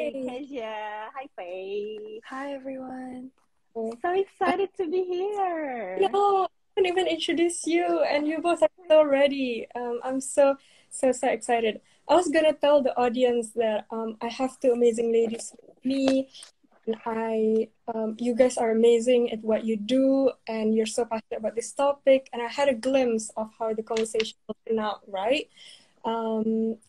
Hi, Yay! Kezia. Hi, Faye. Hi everyone. Oh, So I, excited to be here. no, I didn't even introduce you, and you both are so ready. I'm so excited. I was gonna tell the audience that I have two amazing ladies with me, and you guys are amazing at what you do, and you're so passionate about this topic. And I had a glimpse of how the conversation will turn out, right?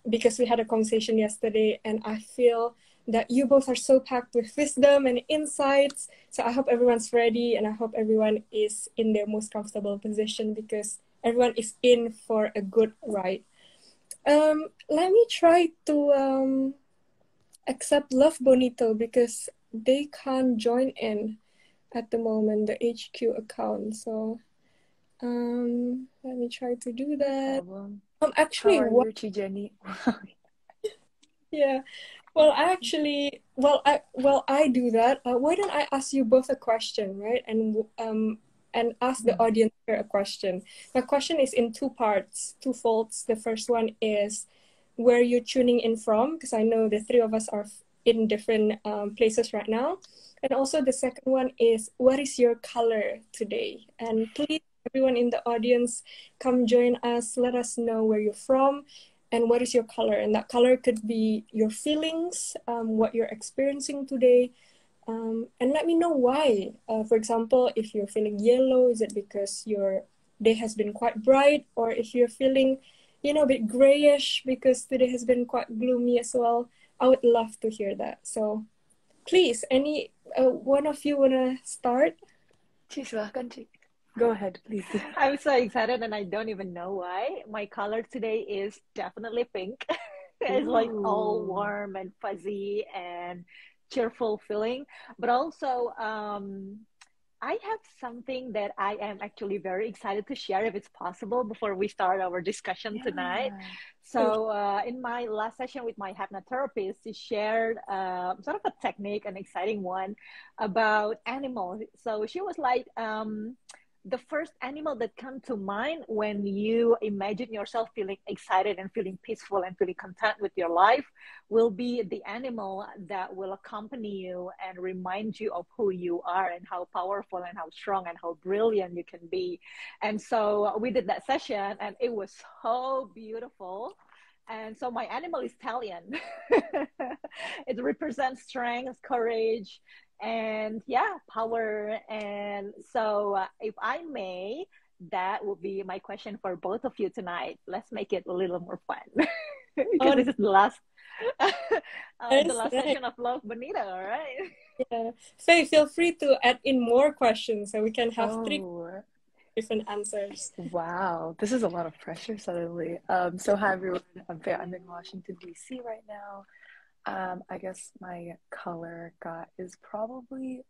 Because we had a conversation yesterday, and I feel that you both are so packed with wisdom and insights. So I hope everyone's ready, and I hope everyone is in their most comfortable position because everyone is in for a good ride. Let me try to accept Love Bonito because they can't join in at the moment, the HQ account. So let me try to do that. Problem. Actually, How are what? you, Chijeni? Yeah. Well, I actually, I do that. Why don't I ask you both a question, right? And ask the audience here a question. My question is in two parts, two folds. The first one is where you're tuning in from, because I know the three of us are in different places right now. And also the second one is what is your color today? And please, everyone in the audience, come join us. Let us know where you're from and what is your color. And that color could be your feelings, what you're experiencing today, and let me know why. For example, if you're feeling yellow, is it because your day has been quite bright? Or if you're feeling, a bit grayish because today has been quite gloomy as well, I would love to hear that. So please, any one of you want to start? Silahkan, Ci. Go ahead, please. I'm so excited and I don't even know why. My color today is definitely pink. It's like all Ooh. warm and fuzzy and cheerful feeling. But also, I have something that I am actually very excited to share if it's possible before we start our discussion tonight. Yeah. So, in my last session with my hypnotherapist, she shared sort of a technique, an exciting one about animals. So, she was like, the first animal that comes to mind when you imagine yourself feeling excited and feeling peaceful and feeling content with your life will be the animal that will accompany you and remind you of who you are and how powerful and how strong and how brilliant you can be. And so we did that session and it was so beautiful. And so my animal is stallion. It represents strength, courage, and yeah, power. And so, if I may, that would be my question for both of you tonight. Let's make it a little more fun because Oh, this is the last the nice, last nice. session of Love Bonita, all right? Yeah. Faye, feel free to add in more questions so we can have three Oh, different answers. wow. This is a lot of pressure suddenly. So hi everyone. I'm in Washington, D.C. right now. I guess my color got is probably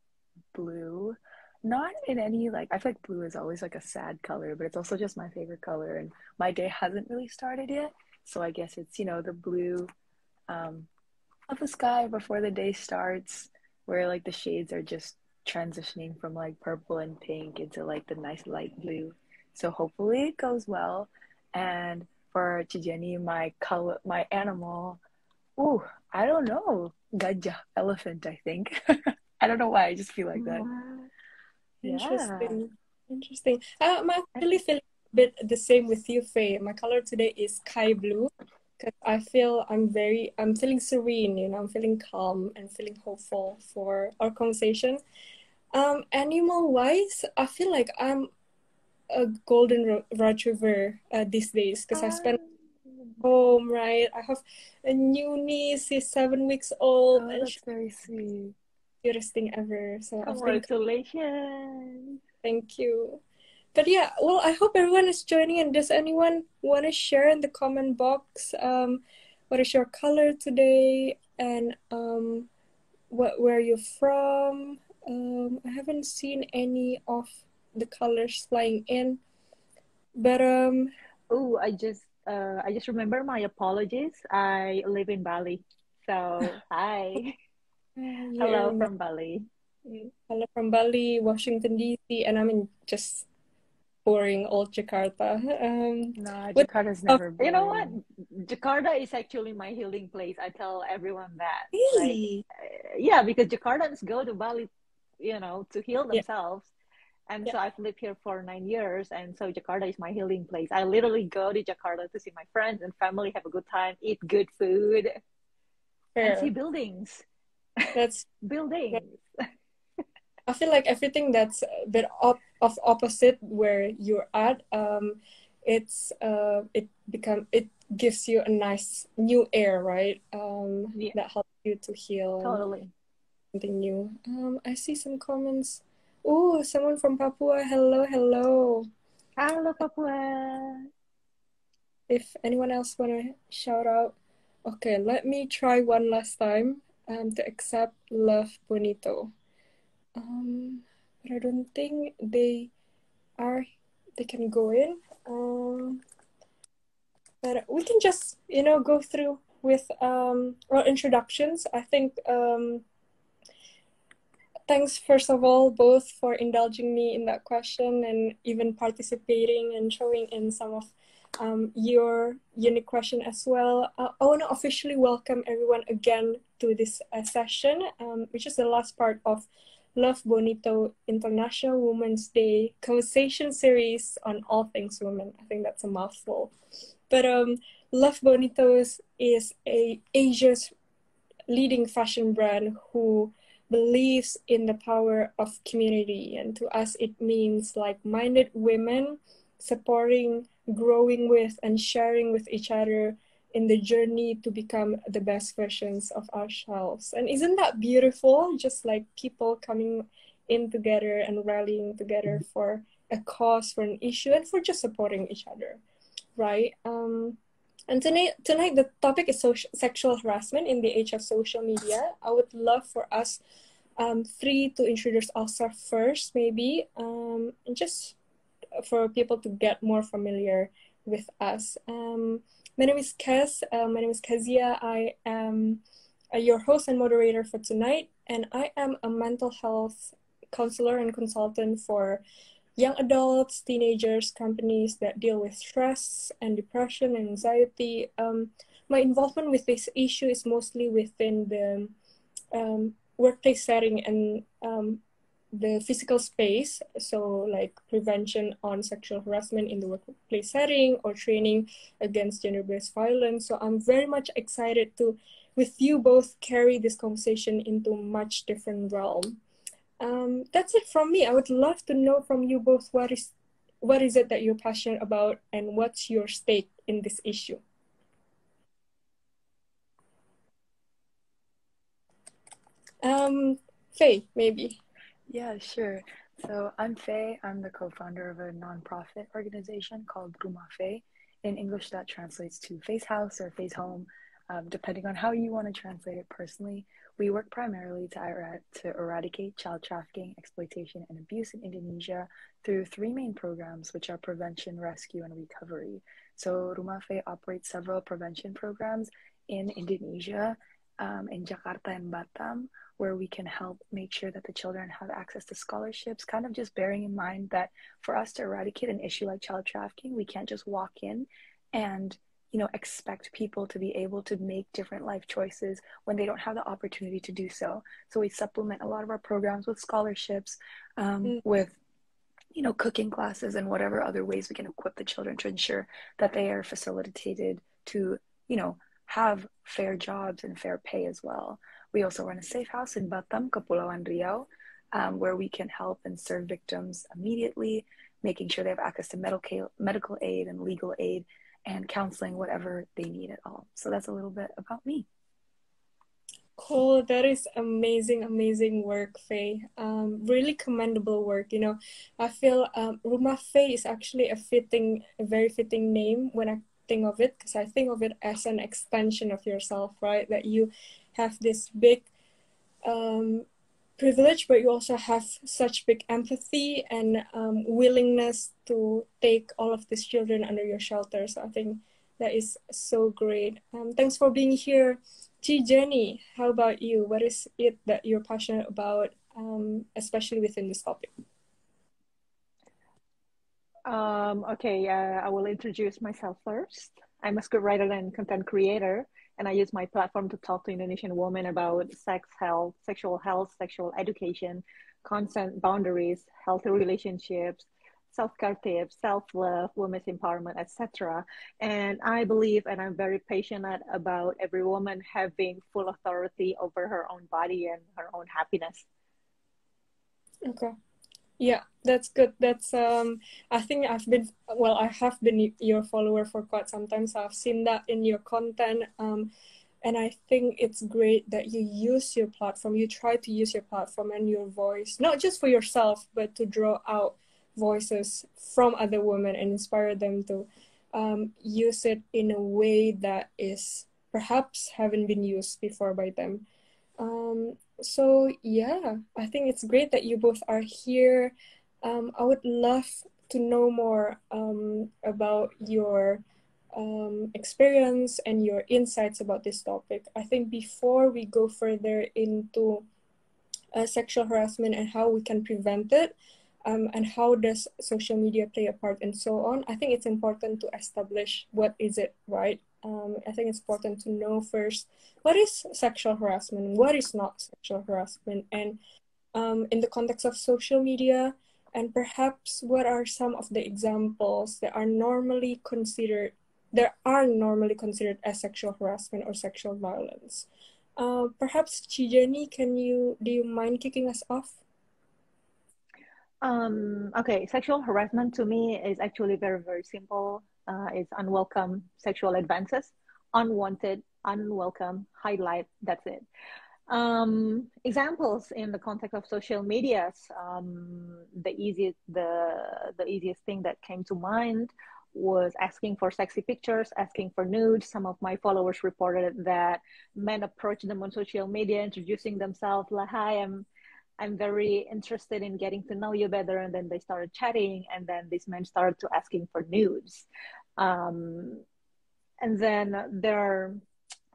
blue. Not in any like I feel like blue is always like a sad color, but it's also just my favorite color and my day hasn't really started yet. So I guess it's, the blue um of the sky before the day starts, where like the shades are just transitioning from like purple and pink into like the nice light blue. So hopefully it goes well. And for Chijeni, my color, my animal, ooh, I don't know, gajah, elephant, I think. I don't know why, I just feel like that. Wow. Yeah. Interesting. Interesting. I'm actually feeling a bit the same with you, Faye. My color today is sky blue because I feel I'm feeling serene, I'm feeling calm and feeling hopeful for our conversation. Animal wise, I feel like I'm a golden retriever these days because I spend home, right? I have a new niece, she's 7 weeks old, Oh, and she's that's very sweet. the cutest thing ever. So I've been, Congratulations. thank you. But yeah, well, I hope everyone is joining. And does anyone want to share in the comment box what is your color today and where you're from? I haven't seen any of the colors flying in, but Oh, I just remember my apologies. I live in Bali. So, hi. you're Hello in from Bali. Hello from Bali, Washington D.C., and I'm in just boring old Jakarta. No, What Jakarta's never You know what? boring. Jakarta is actually my healing place. I tell everyone that. Like, really? yeah, because Jakartans go to Bali, to heal Yeah, themselves. And yeah, so I've lived here for 9 years. And so Jakarta is my healing place. I literally go to Jakarta to see my friends and family, have a good time, eat good food, and see fair. buildings. That's Buildings. I feel like everything that's a bit of opposite where you're at, it gives you a nice new air, right? Yeah, That helps you to heal and totally. something new. I see some comments. Oh, someone from Papua. Hello, hello. Hello, Papua. If anyone else wanna shout out, okay, let me try one last time. To accept love bonito. But I don't think are they can go in. But we can just go through with our introductions. I think thanks first of all both for indulging me in that question and even participating and showing in some of your unique question as well. I want to officially welcome everyone again to this session, which is the last part of Love Bonito International Women's Day conversation series on all things women. I think that's a mouthful. But Love Bonitos is Asia's leading fashion brand who believes in the power of community. And to us, it means like-minded women supporting, growing with, and sharing with each other in the journey to become the best versions of ourselves. And isn't that beautiful? Just like people coming in together and rallying together for a cause, for an issue, and for just supporting each other, right? And tonight the topic is sexual harassment in the age of social media. I would love for us three to introduce ourselves first, maybe, and just for people to get more familiar with us. My name is Kez. My name is Kezia. I am your host and moderator for tonight, and I am a mental health counselor and consultant for young adults, teenagers, companies that deal with stress and depression and anxiety. My involvement with this issue is mostly within the workplace setting and the physical space. So like prevention on sexual harassment in the workplace setting or training against gender-based violence. So I'm very much excited to, with you both, carry this conversation into a much different realm. That's it from me. I would love to know from you both what is it that you're passionate about and what's your stake in this issue. Faye, maybe. Yeah, sure. So I'm Faye. I'm the co-founder of a nonprofit organization called Rumah Faye. In English, that translates to Faye's House or Faye's Home, depending on how you want to translate it personally. We work primarily to eradicate child trafficking, exploitation, and abuse in Indonesia through three main programs, which are prevention, rescue, and recovery. So Rumah Faye operates several prevention programs in Indonesia, in Jakarta and Batam, where we can help make sure that the children have access to scholarships, kind of just bearing in mind that for us to eradicate an issue like child trafficking, we can't just walk in and expect people to be able to make different life choices when they don't have the opportunity to do so. So we supplement a lot of our programs with scholarships, with cooking classes and whatever other ways we can equip the children to ensure that they are facilitated to have fair jobs and fair pay as well. We also run a safe house in Batam, Kepulauan Riau, where we can help and serve victims immediately, making sure they have access to medical aid and legal aid and counseling, whatever they need at all. So that's a little bit about me. Cool. That is amazing work, Faye. Really commendable work. I feel Rumah Faye is actually a very fitting name when I think of it, because I think of it as an extension of yourself, right? That you have this big privilege, but you also have such big empathy and willingness to take all of these children under your shelter. So I think that is so great. Thanks for being here. G. Jenny, how about you? What is it that you're passionate about, especially within this topic? Okay, I will introduce myself first. I'm a scriptwriter and content creator, and I use my platform to talk to Indonesian women about sex health, sexual education, consent boundaries, healthy relationships, self-care tips, self-love, women's empowerment, etc. And I believe, and I'm very passionate about every woman having full authority over her own body and her own happiness. Okay. Yeah, that's good. That's I think I have been your follower for quite some time, so I've seen that in your content. And I think it's great that you use your platform. You try to use your platform and your voice, not just for yourself, but to draw out voices from other women and inspire them to use it in a way that is perhaps haven't been used before by them. So yeah, I think it's great that you both are here. I would love to know more about your experience and your insights about this topic. I think before we go further into sexual harassment and how we can prevent it, and how does social media play a part and so on, I think it's important to establish what is it, right? I think it's important to know first what is sexual harassment, what is not sexual harassment, and in the context of social media, and perhaps what are some of the examples that are normally considered as sexual harassment or sexual violence. Perhaps Chijani, do you mind kicking us off? Okay, sexual harassment to me is actually very, very simple. It's unwelcome sexual advances, unwanted, unwelcome, highlight, that's it. Examples in the context of social medias, the easiest thing that came to mind was asking for sexy pictures, asking for nudes. Some of my followers reported that men approached them on social media, introducing themselves like, "Hi, I'm very interested in getting to know you better," and then they started chatting, and then these men started to asking for nudes. And then there are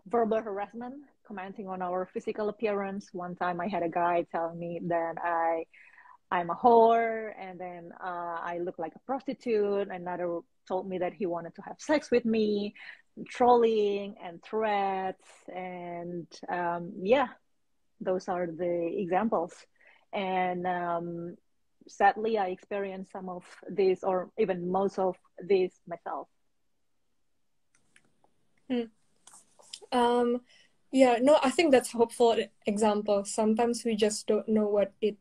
verbal harassment, commenting on our physical appearance. One time I had a guy telling me that I'm a whore, and then I look like a prostitute. Another told me that he wanted to have sex with me, trolling and threats, and yeah, those are the examples. And sadly, I experienced some of these, or even most of these myself. Yeah, no, I think that's a hopeful example. Sometimes we just don't know what it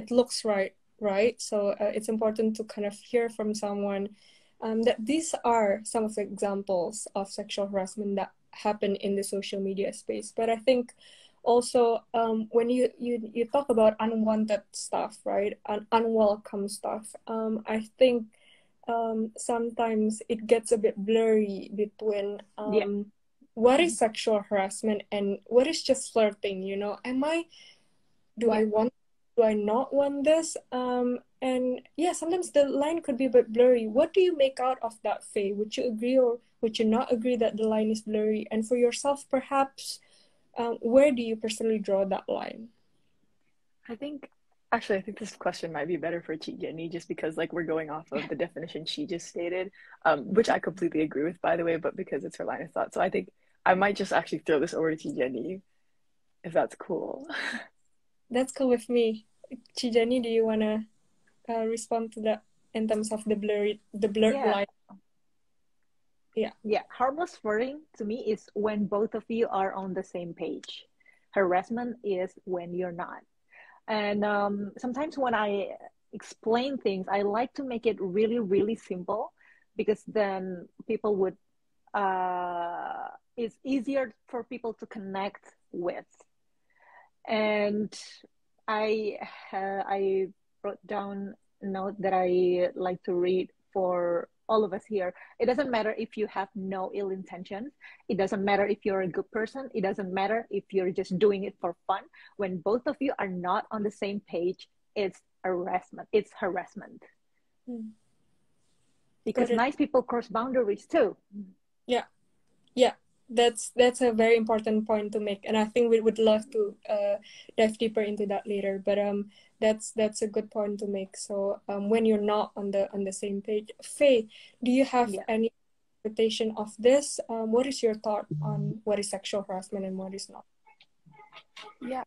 looks right? So it's important to kind of hear from someone that these are some of the examples of sexual harassment that happen in the social media space. But I think also when you talk about unwanted stuff, right, unwelcome stuff, I think sometimes it gets a bit blurry between what is sexual harassment and what is just flirting. Do I not want this? And yeah, sometimes the line could be a bit blurry. What do you make out of that, Faye? Would you agree or would you not agree that the line is blurry? And for yourself, perhaps, where do you personally draw that line? I think this question might be better for Chijani, just because like we're going off of the definition she just stated, which I completely agree with, by the way, but because it's her line of thought. So I think I might just actually throw this over to Chijani, if that's cool. That's cool with me. Chijani, do you want to respond to that in terms of the blurred line? Yeah, harmless flirting to me is when both of you are on the same page. Harassment is when you're not. And sometimes when I explain things, I like to make it really, really simple, because then people would, it's easier for people to connect with. And I wrote down a note that I like to read for all of us here. It doesn't matter if you have no ill intentions. It doesn't matter if you're a good person. It doesn't matter if you're just doing it for fun. When both of you are not on the same page, it's harassment. It's harassment. Because nice people cross boundaries too. Yeah. That's a very important point to make, and I think we would love to dive deeper into that later. But that's a good point to make. So when you're not on the same page, Faye, do you have Yeah. any interpretation of this? What is your thought on what is sexual harassment and what is not? Yeah.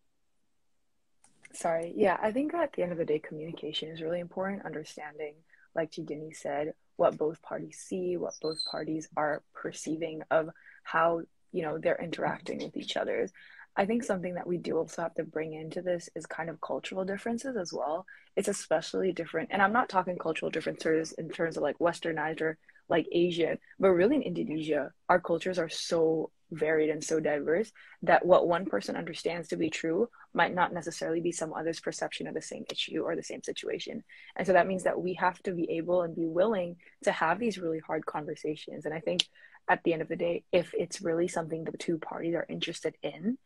Sorry. Yeah, I think at the end of the day, communication is really important. Understanding, like Chidini said, what both parties see, what both parties are perceiving of how, they're interacting with each other. I think something that we do also have to bring into this is kind of cultural differences as well. It's especially different, and I'm not talking cultural differences in terms of like Westernized or like Asian, but really in Indonesia, our cultures are so varied and so diverse that what one person understands to be true might not necessarily be some other's perception of the same issue or the same situation. And so that means that we have to be able and be willing to have these really hard conversations. And I think at the end of the day, if it's really something the two parties are interested in,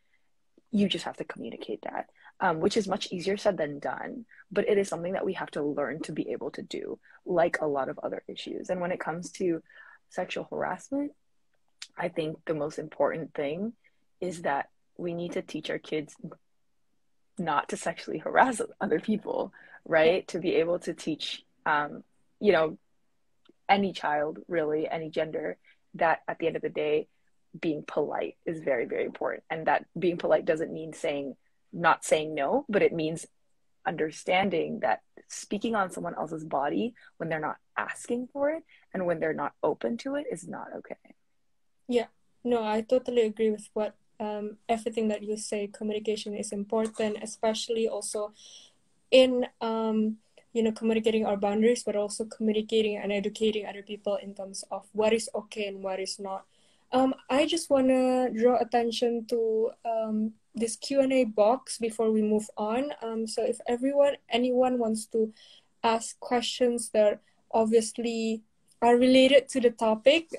you just have to communicate that, which is much easier said than done. But it is something that we have to learn to be able to do, like a lot of other issues. And when it comes to sexual harassment, I think the most important thing is that we need to teach our kids not to sexually harass other people, right? To be able to teach, you know, any child, really, any gender, that at the end of the day, being polite is very, very important. And that being polite doesn't mean not saying no, but it means understanding that speaking on someone else's body when they're not asking for it and when they're not open to it is not okay. Yeah, no, I totally agree with what everything that you say. Communication is important, especially also in communicating our boundaries, but also communicating and educating other people in terms of what is okay and what is not. I just want to draw attention to this Q&A box before we move on. So if anyone wants to ask questions that obviously are related to the topic,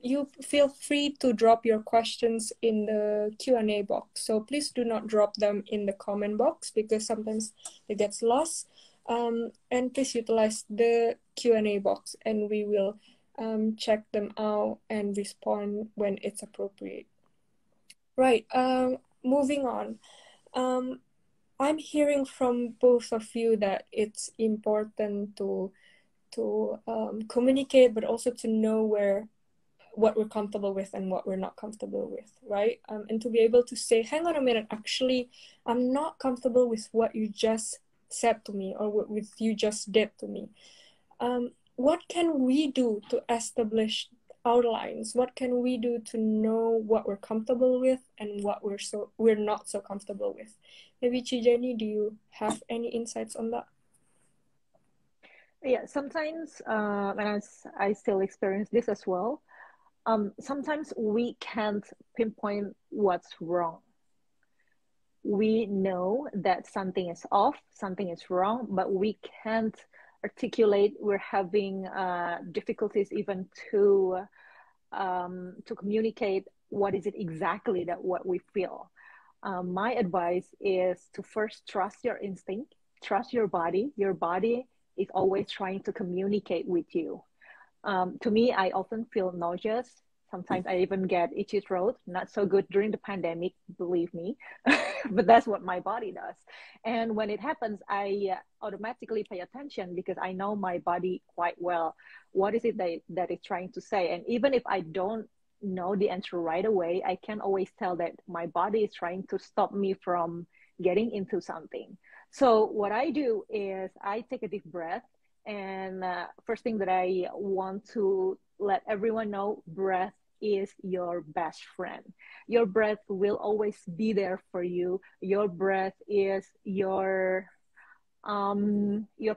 you feel free to drop your questions in the Q&A box. So please do not drop them in the comment box because sometimes it gets lost. And please utilize the Q&A box and we will check them out and respond when it's appropriate. Right, moving on. I'm hearing from both of you that it's important to communicate, but also to know what we're comfortable with and what we're not comfortable with, right? And to be able to say, hang on a minute, actually, I'm not comfortable with what you just said to me or what you just did to me. What can we do to establish our lines? What can we do to know what we're comfortable with and what we're not so comfortable with? Maybe Chijani, do you have any insights on that? Yeah, sometimes, and I still experience this as well. Sometimes we can't pinpoint what's wrong. We know that something is off, something is wrong, but we can't articulate. We're having difficulties even to communicate what is it exactly that what we feel. My advice is to first trust your instinct, trust your body. Your body is always trying to communicate with you. To me, I often feel nauseous. Sometimes I even get itchy throat. Not so good during the pandemic, believe me, but that's what my body does. And when it happens, I automatically pay attention because I know my body quite well. What is it that it's trying to say? And even if I don't know the answer right away, I can always tell that my body is trying to stop me from getting into something. So what I do is I take a deep breath. And first thing that I want to let everyone know, breath is your best friend. Your breath will always be there for you. Your breath is your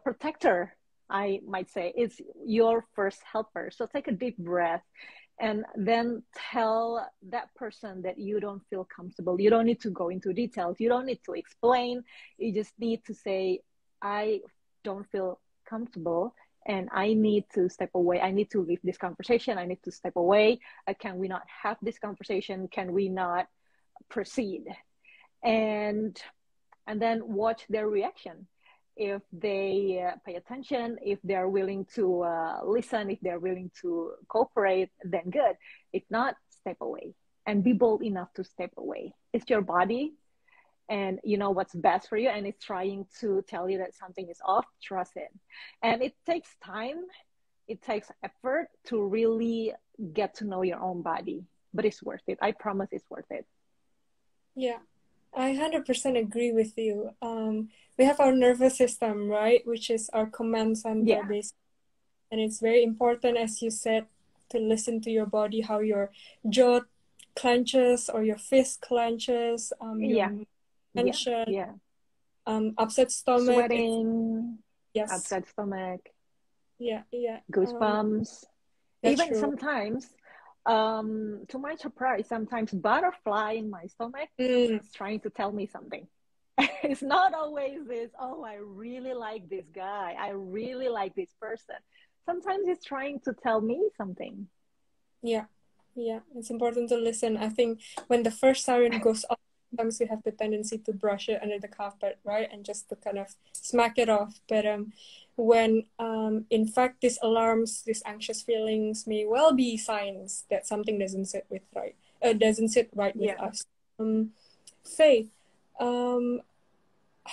protector, I might say. It's your first helper. So take a deep breath and then tell that person that you don't feel comfortable. You don't need to go into details. You don't need to explain. You just need to say, I don't feel comfortable and I need to step away. I need to leave this conversation. I need to step away. Can we not have this conversation? Can we not proceed? And then watch their reaction. If they pay attention, if they're willing to listen, if they're willing to cooperate, then good. If not, step away and be bold enough to step away. It's your body, and you know what's best for you, and it's trying to tell you that something is off. Trust it. And it takes time, it takes effort to really get to know your own body, but it's worth it. I promise it's worth it. Yeah, I 100% agree with you. We have our nervous system, right, which is our command center, Yeah. basically. And it's very important, as you said, to listen to your body, how your jaw clenches or your fist clenches, Yeah. your tension, Yeah. upset stomach. Sweating, Yes. upset stomach, Yeah. goosebumps. That's Even true. sometimes, to my surprise, sometimes butterfly in my stomach is trying to tell me something. It's not always this, oh, I really like this guy, I really like this person. Sometimes it's trying to tell me something. Yeah, it's important to listen. I think when the first siren goes off, sometimes we have the tendency to brush it under the carpet, right? And just to kind of smack it off. But when in fact these alarms, these anxious feelings may well be signs that something doesn't sit right with Yeah. us. Faye,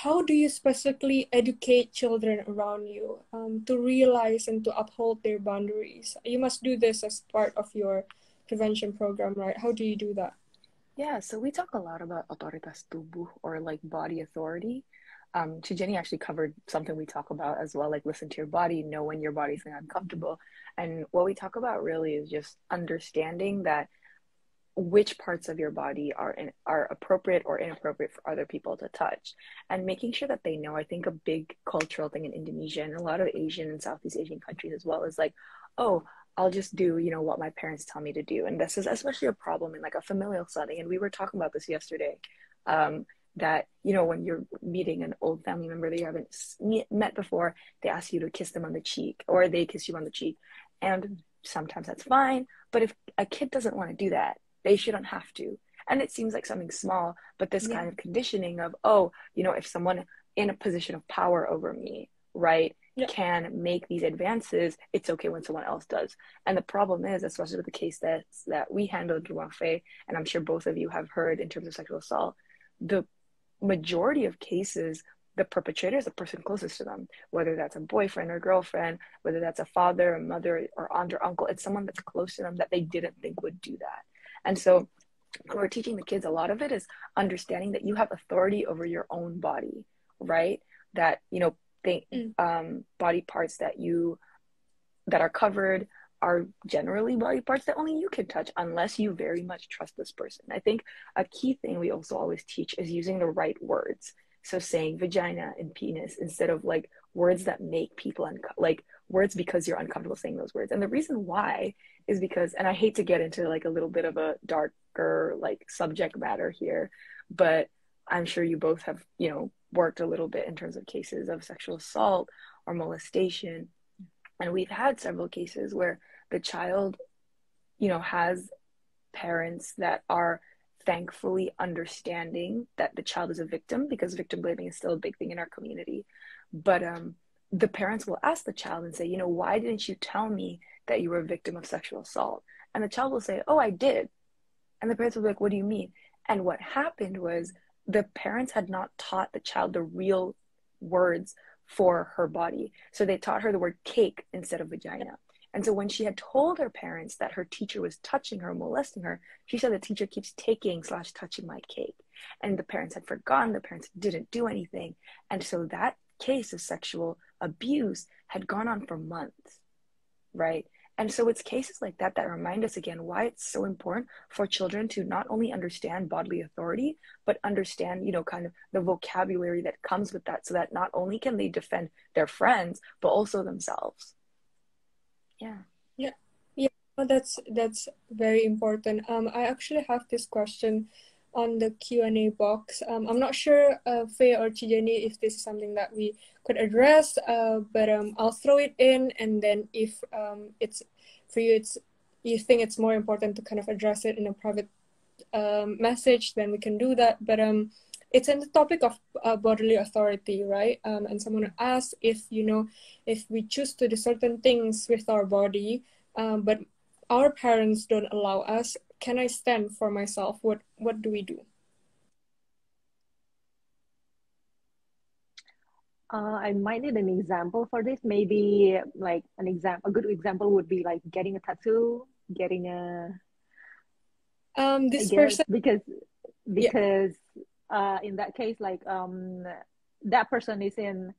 how do you specifically educate children around you to realize and to uphold their boundaries? You must do this as part of your prevention program, right? How do you do that? Yeah, so we talk a lot about otoritas tubuh, or like body authority. Jenny actually covered something we talk about as well, like listen to your body, know when your body's uncomfortable. And what we talk about really is just understanding that which parts of your body are appropriate or inappropriate for other people to touch, and making sure that they know. I think a big cultural thing in Indonesia and a lot of Asian and Southeast Asian countries as well is like, oh, I'll just do, what my parents tell me to do. And this is especially a problem in like a familial setting. And we were talking about this yesterday, that, when you're meeting an old family member that you haven't met before, they ask you to kiss them on the cheek, or they kiss you on the cheek. And sometimes that's fine. But if a kid doesn't want to do that, they shouldn't have to. And it seems like something small, but this kind of conditioning of, if someone in a position of power over me, right, can make these advances, it's okay when someone else does. And the problem is, especially with the case that we handled in Ruang Faye, and I'm sure both of you have heard in terms of sexual assault, the majority of cases, the perpetrator is the person closest to them, whether that's a boyfriend or girlfriend, whether that's a father, a mother, or aunt or uncle. It's someone that's close to them that they didn't think would do that. And so when we're teaching the kids, a lot of it is understanding that you have authority over your own body, right? That, body parts that are covered are generally body parts that only you can touch, unless you very much trust this person. I think a key thing we also always teach is using the right words. So saying vagina and penis instead of like words that make people like words because you're uncomfortable saying those words. And the reason why is because, and I hate to get into like a little bit of a darker like subject matter here, but I'm sure you both have, worked a little bit in terms of cases of sexual assault or molestation. And we've had several cases where the child, has parents that are thankfully understanding that the child is a victim, because victim blaming is still a big thing in our community. But the parents will ask the child and say, why didn't you tell me that you were a victim of sexual assault? And the child will say, oh, I did. And the parents will be like, what do you mean? And what happened was the parents had not taught the child the real words for her body. So they taught her the word cake instead of vagina. And so when she had told her parents that her teacher was touching her, molesting her, she said the teacher keeps taking/touching my cake. And the parents had forgotten, the parents didn't do anything. And so that case of sexual abuse had gone on for months, right? And so it's cases like that that remind us again why it's so important for children to not only understand bodily authority, but understand, kind of the vocabulary that comes with that, so that not only can they defend their friends, but also themselves. Yeah. Well, that's very important. I actually have this question on the Q&A box. I'm not sure, Faye or Chijeni, if this is something that we could address, but I'll throw it in, and then if it's for you, you think it's more important to kind of address it in a private message, then we can do that. But it's in the topic of bodily authority, right? And someone asked if if we choose to do certain things with our body, but our parents don't allow us, can I stand for myself? What do we do? I might need an example for this. Maybe like a good example would be like getting a tattoo, getting I This guess person, yeah. because in that case, like that person is in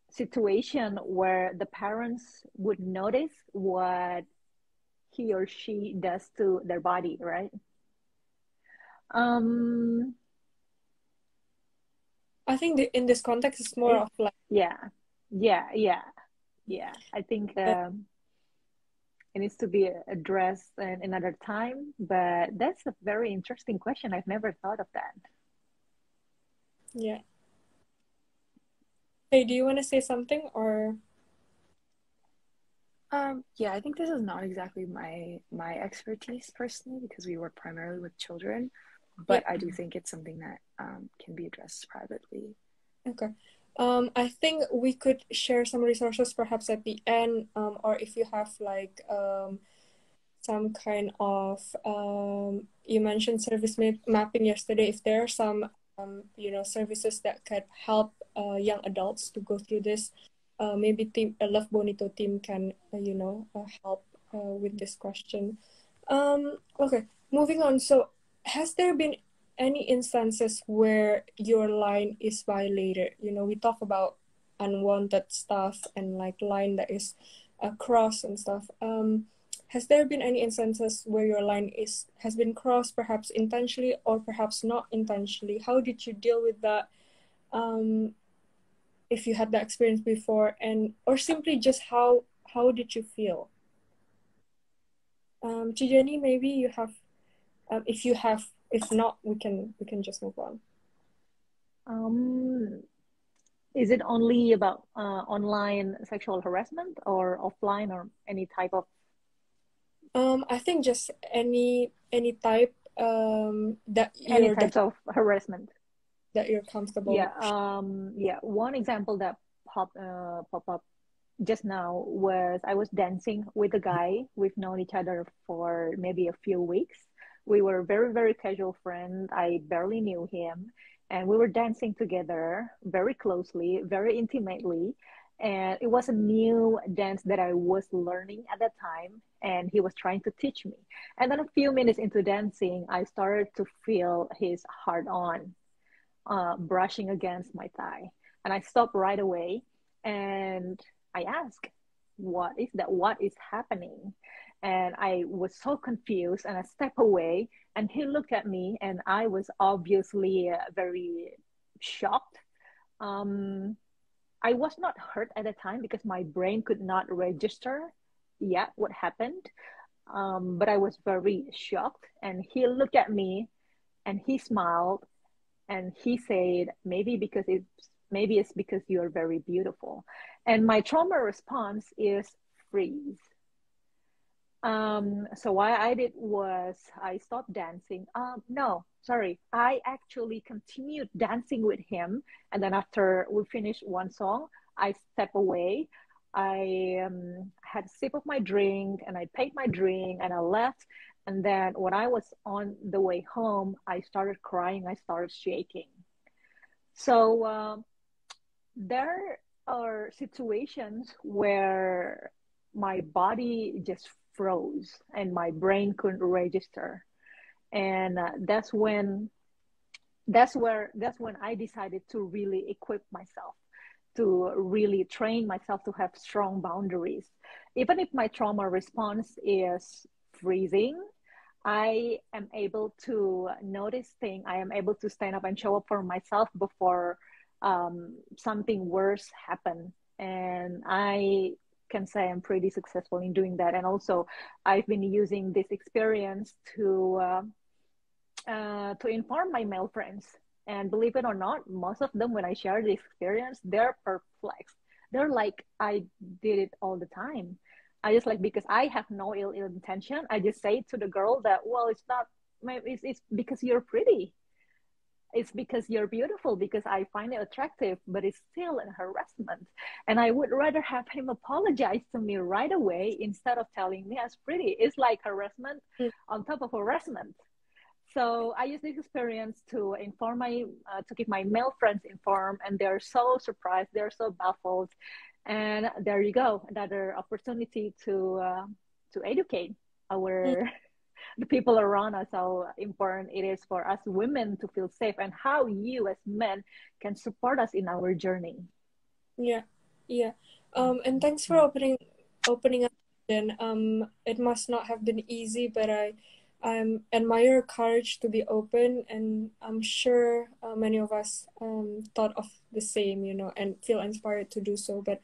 situation where the parents would notice what he or she does to their body, right? Um, I think in this context, it's more it, of like, yeah, yeah. I think it needs to be addressed in another time, but that's a very interesting question. I've never thought of that. yeah. Hey, do you want to say something or? Yeah, I think this is not exactly my expertise personally because we work primarily with children, Yeah. but I do think it's something that can be addressed privately. Okay. I think we could share some resources perhaps at the end, or if you have like some kind of you mentioned service mapping yesterday. If there are some services that could help young adults to go through this, maybe team Love Bonito team can help with this question. Okay, moving on. So, has there been any instances where your line is violated? We talk about unwanted stuff and like line that is crossed and stuff. Has there been any instances where your line has been crossed, perhaps intentionally or perhaps not intentionally? How did you deal with that? If you had that experience before, or simply just how did you feel? Jenny, maybe you have. If you have, if not, we can just move on. Um, is it only about online sexual harassment or offline or any type of I think just any type that any you're types of harassment? comfortable. Yeah. One example that pop up just now was I was dancing with a guy. We've known each other for maybe a few weeks. We were very, very casual friends. I barely knew him. And we were dancing together very closely, very intimately. And it was a new dance that I was learning at that time. And he was trying to teach me. And then a few minutes into dancing, I started to feel his hard on brushing against my thigh. And I stopped right away and I asked, what is that? What is happening? And I was so confused and I stepped away and he looked at me and I was obviously very shocked. Um, I was not hurt at the time because my brain could not register yet what happened. But I was very shocked and he looked at me and he smiled and he said maybe it's because you're very beautiful, and my trauma response is freeze. So what I did was I stopped dancing. No, sorry, I actually continued dancing with him, and then after we finished one song I stepped away. I had a sip of my drink and I paid my drink and I left. And then when I was on the way home, I started crying, I started shaking. So there are situations where my body just froze and my brain couldn't register, and that's when I decided to really equip myself, to really train myself to have strong boundaries. Even if my trauma response is freezing, I am able to notice things. I am able to stand up and show up for myself before something worse happen. And I can say I'm pretty successful in doing that. And also, I've been using this experience to inform my male friends. And believe it or not, most of them, when I share the experience, they're perplexed. They're like, I did it all the time. I just like, because I have no ill intention, I just say to the girl that, well, it's not, it's because you're pretty. it's because you're beautiful, because I find it attractive, but it's still a harassment. And I would rather have him apologize to me right away instead of telling me I was pretty. It's like harassment on top of harassment. So I use this experience to inform to keep my male friends informed, and they're so surprised, they're so baffled, and there you go, another opportunity to educate our the people around us how important it is for us women to feel safe, and how you as men can support us in our journey. Yeah, yeah. And thanks for opening up. Then it must not have been easy, but I admire your courage to be open, and I'm sure many of us thought of the same, and feel inspired to do so. But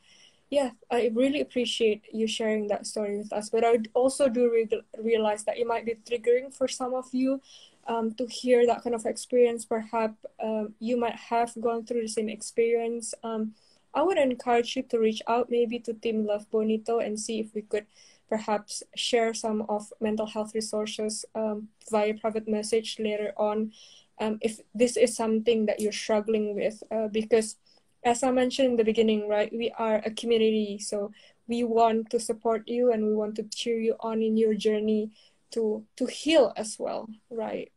yeah, I really appreciate you sharing that story with us. But I also do realize that it might be triggering for some of you to hear that kind of experience. Perhaps you might have gone through the same experience. I would encourage you to reach out maybe to Team Love Bonito and see if we could perhaps share some of mental health resources via private message later on, if this is something that you're struggling with, because as I mentioned in the beginning, right, we are a community, so we want to support you and we want to cheer you on in your journey to heal as well, right?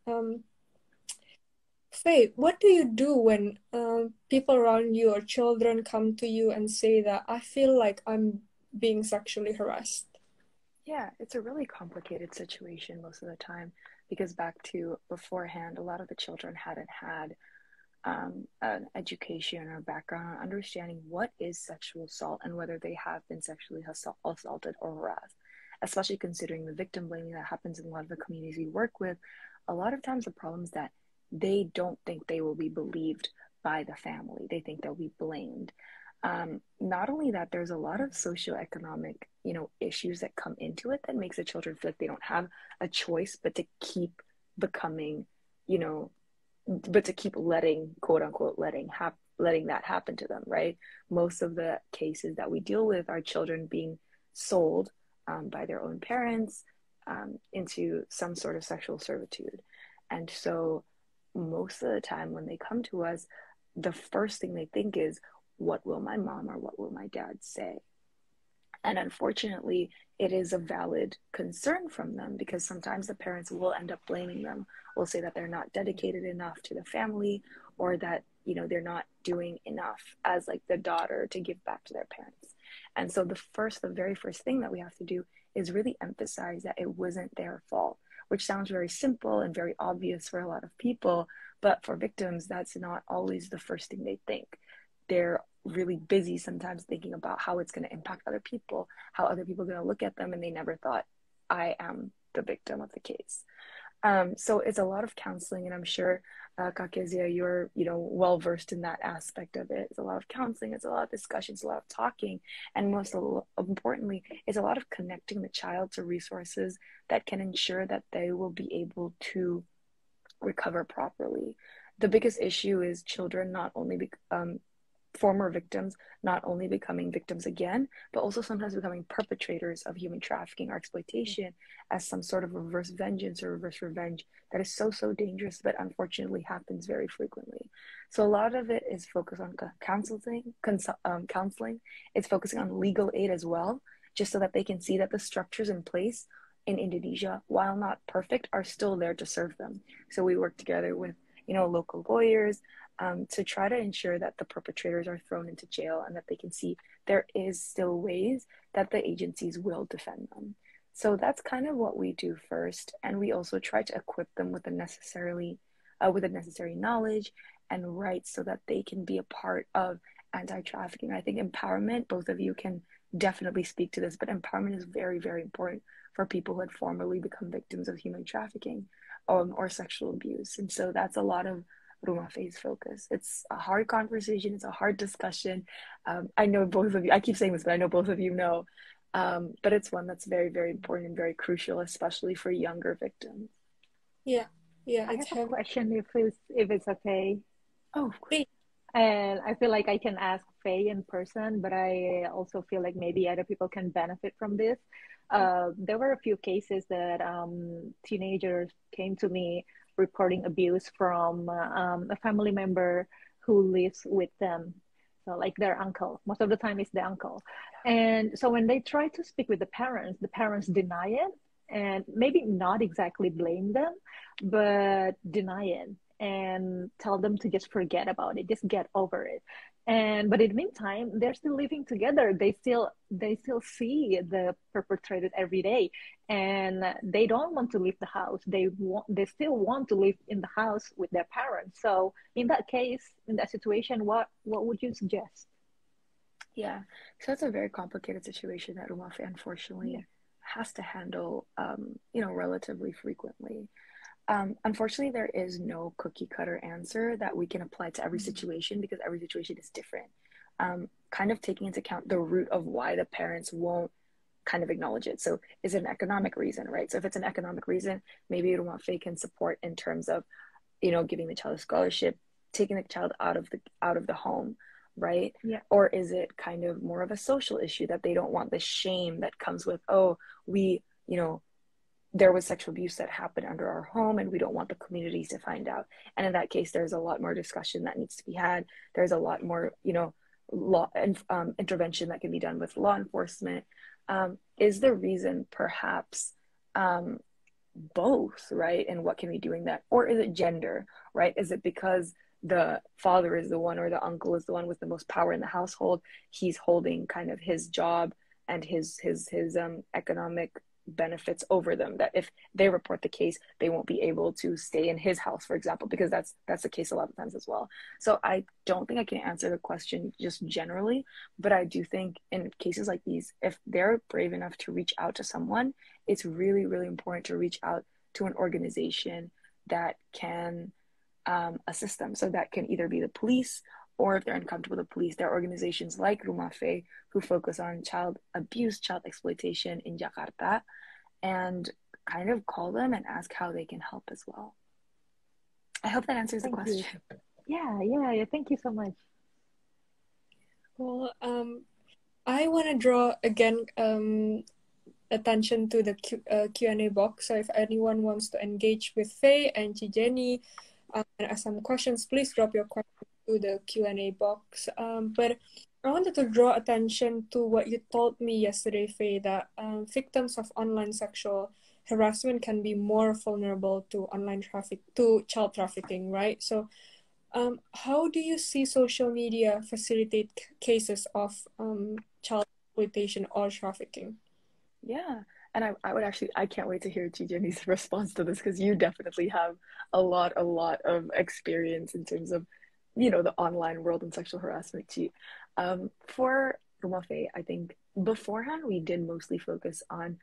Faye, what do you do when people around you or children come to you and say that I feel like I'm being sexually harassed? Yeah, it's a really complicated situation most of the time, because back to beforehand, a lot of the children hadn't had an education or background on understanding what is sexual assault and whether they have been sexually assaulted or harassed, especially considering the victim blaming that happens in a lot of the communities we work with. A lot of times the problem is that they don't think they will be believed by the family. They think they'll be blamed. Not only that, there's a lot of socioeconomic, issues that come into it that makes the children feel like they don't have a choice but to keep becoming, but to keep letting, quote unquote, letting that happen to them, right? Most of the cases that we deal with are children being sold by their own parents into some sort of sexual servitude. And so most of the time when they come to us, the first thing they think is, what will my mom or what will my dad say? And unfortunately, it is a valid concern from them, because sometimes the parents will end up blaming them, will say that they're not dedicated enough to the family, or that, they're not doing enough as like the daughter to give back to their parents. And so the very first thing that we have to do is really emphasize that it wasn't their fault, which sounds very simple and very obvious for a lot of people. But for victims, that's not always the first thing they think. They're really busy sometimes thinking about how it's going to impact other people, how other people are going to look at them, and they never thought, I am the victim of the case. So it's a lot of counseling, and I'm sure Kak Kezia, you're well versed in that aspect of it. It's a lot of counseling, it's a lot of discussions, a lot of talking, and most importantly, it's a lot of connecting the child to resources that can ensure that they will be able to recover properly. The biggest issue is children not only former victims not only becoming victims again, but also sometimes becoming perpetrators of human trafficking or exploitation as some sort of reverse vengeance or reverse revenge that is so dangerous, but unfortunately happens very frequently. So a lot of it is focused on counseling. It's focusing on legal aid as well, just so that they can see that the structures in place in Indonesia, while not perfect, are still there to serve them. So we work together with local lawyers, to try to ensure that the perpetrators are thrown into jail, and that they can see there is still ways that the agencies will defend them. So that's kind of what we do first. And we also try to equip them with the necessary knowledge and rights so that they can be a part of anti-trafficking. I think empowerment, both of you can definitely speak to this, but empowerment is very, very important for people who had formerly become victims of human trafficking or sexual abuse. And so that's a lot of Rumah Faye's focus. It's a hard conversation. It's a hard discussion. I know both of you, I keep saying this, but I know both of you know, but it's one that's very, very important and very crucial, especially for younger victims. Yeah. I have a question if it's okay. Oh, of course. And I feel like I can ask Faye in person, but I also feel like maybe other people can benefit from this. There were a few cases that teenagers came to me reporting abuse from a family member who lives with them. So like their uncle, most of the time it's the uncle. And so when they try to speak with the parents deny it and maybe not exactly blame them, but deny it and tell them to just forget about it, just get over it. And but in the meantime, they're still living together. They still see the perpetrator every day, and they don't want to leave the house. They still want to live in the house with their parents. So in that case, in that situation, what would you suggest? Yeah, so that's a very complicated situation that Umafe Yeah. unfortunately has to handle, relatively frequently. Unfortunately, there is no cookie cutter answer that we can apply to every Mhm. situation because every situation is different. Kind of taking into account the root of why the parents won't kind of acknowledge it. So, is it an economic reason, right? So, if it's an economic reason, maybe Umafe can support in terms of giving the child a scholarship, taking the child out of the home, right? Yeah. Or is it kind of more of a social issue that they don't want the shame that comes with, oh, we, there was sexual abuse that happened under our home and we don't want the communities to find out. And in that case, there's a lot more discussion that needs to be had. There's a lot more, law and intervention that can be done with law enforcement. Is the reason perhaps um, both, right? And what can we do in that? Or is it gender, right? Is it because the father is the one or the uncle is the one with the most power in the household? He's holding kind of his job and his economic benefits over them, that if they report the case they won't be able to stay in his house, for example, because that's the case a lot of times as well. So I don't think I can answer the question just generally, but I do think in cases like these, if they're brave enough to reach out to someone, it's really, really important to reach out to an organization that can assist them. So that can either be the police, or if they're uncomfortable with the police, there are organizations like Rumafe who focus on child abuse, child exploitation in Jakarta, and kind of call them and ask how they can help as well. I hope that answers the Thank you. question. Yeah. Thank you so much. Well, I want to draw again attention to the Q&A box. So if anyone wants to engage with Faye and Jenny and ask some questions, please drop your questions to the Q&A box. But I wanted to draw attention to what you told me yesterday, Faye, that victims of online sexual harassment can be more vulnerable to child trafficking, right? So how do you see social media facilitate cases of child exploitation or trafficking? Yeah. And I can't wait to hear Jenny's response to this because you definitely have a lot of experience in terms of, the online world and sexual harassment too. For Rumafe, I think beforehand we did mostly focus on,